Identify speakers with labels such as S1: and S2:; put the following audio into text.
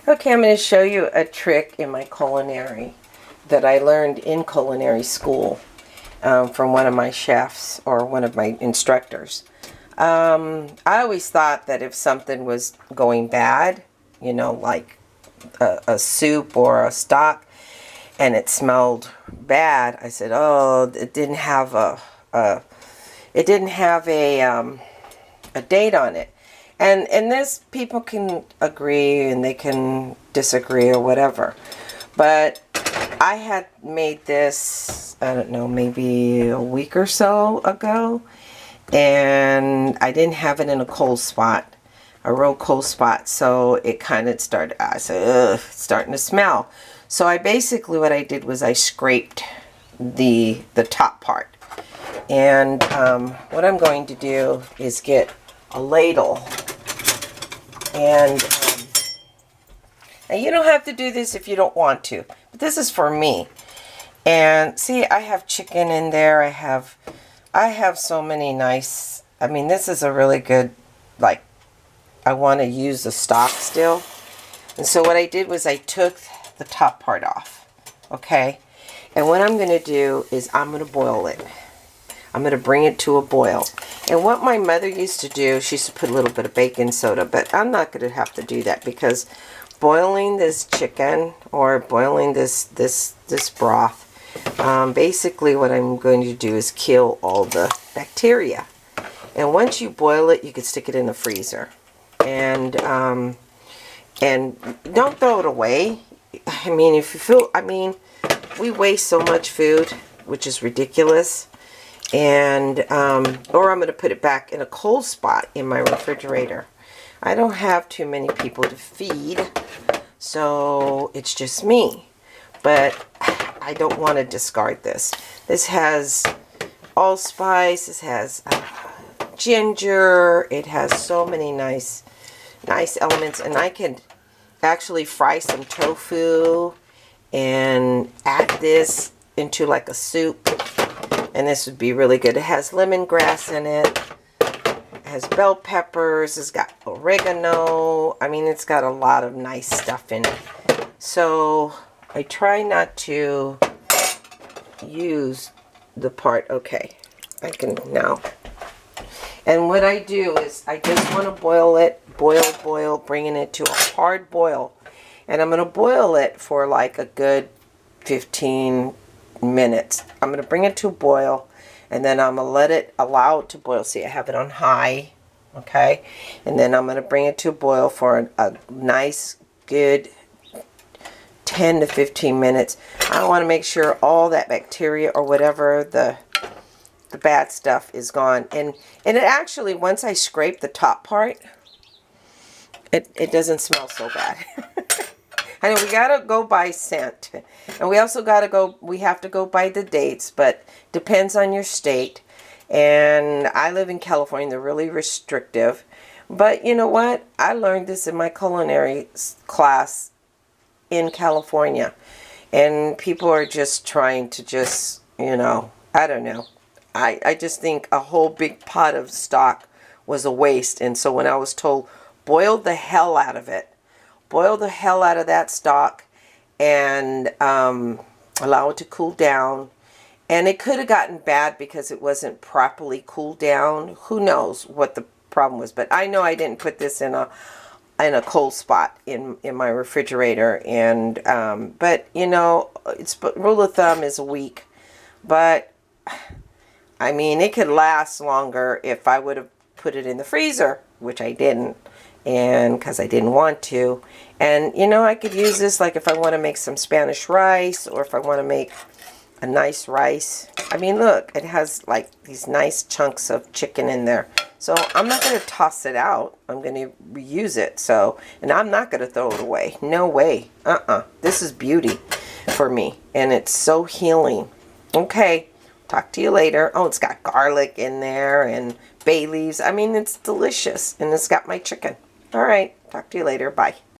S1: Okay, I'm going to show you a trick in my culinary that I learned in culinary school from one of my chefs or one of my instructors. I always thought that if something was going bad, you know, like a soup or a stock, and it smelled bad, I said, oh, it didn't have a date on it. And this, people can agree and they can disagree or whatever. But I had made this, I don't know, maybe a week or so ago. And I didn't have it in a cold spot, a real cold spot. So it kind of started, I said, ugh, it's starting to smell. So I basically, what I did was I scraped the top part. And what I'm going to do is get a ladle. And you don't have to do this if you don't want to, but this is for me. And see, I have chicken in there. I have so many nice, I mean, this is a really good, like, I want to use the stock still. And so what I did was I took the top part off, okay? And what I'm going to do is I'm going to boil it. I'm going to bring it to a boil. And what my mother used to do, she used to put a little bit of baking soda, but I'm not going to have to do that because boiling this chicken or boiling this broth, basically what I'm going to do is kill all the bacteria. And once you boil it, you can stick it in the freezer. And don't throw it away. I mean, if you feel, I mean, we waste so much food, which is ridiculous. And or I'm going to put it back in a cold spot in my refrigerator. I don't have too many people to feed, so it's just me. But I don't want to discard this. This has allspice. This has ginger. It has so many nice elements, and I can actually fry some tofu and add this into like a soup. And this would be really good. It has lemongrass in it. It has bell peppers. It's got oregano. I mean, it's got a lot of nice stuff in it. So I try not to use the part. Okay, I can now. And what I do is I just want to boil it. Boil, bringing it to a hard boil. And I'm going to boil it for like a good 15 minutes. I'm going to bring it to a boil, and then I'm going to allow it to boil. See, I have it on high, okay? And then I'm going to bring it to a boil for a nice, good 10 to 15 minutes. I want to make sure all that bacteria or whatever the bad stuff is gone. And it actually, once I scrape the top part, it doesn't smell so bad. I know we gotta go by scent, and we also we have to go by the dates, but depends on your state. And I live in California. They're really restrictive, but you know what? I learned this in my culinary class in California, and people are just trying to just, you know, I don't know. I just think a whole big pot of stock was a waste, and so when I was told, boil the hell out of it. Boil the hell out of that stock and allow it to cool down. And it could have gotten bad because it wasn't properly cooled down. Who knows what the problem was. But I know I didn't put this in a cold spot in my refrigerator. And but, you know, rule of thumb is a week. But, I mean, it could last longer if I would have put it in the freezer, which I didn't. And because I didn't want to. And you know, I could use this like if I want to make some Spanish rice, or if I want to make a nice rice. I mean, look, it has like these nice chunks of chicken in there. So I'm not going to toss it out. I'm going to reuse it. So, and I'm not going to throw it away. No way. This is beauty for me, and it's so healing. Okay, talk to you later. Oh, it's got garlic in there and bay leaves. I mean, it's delicious, and it's got my chicken. All right, talk to you later. Bye.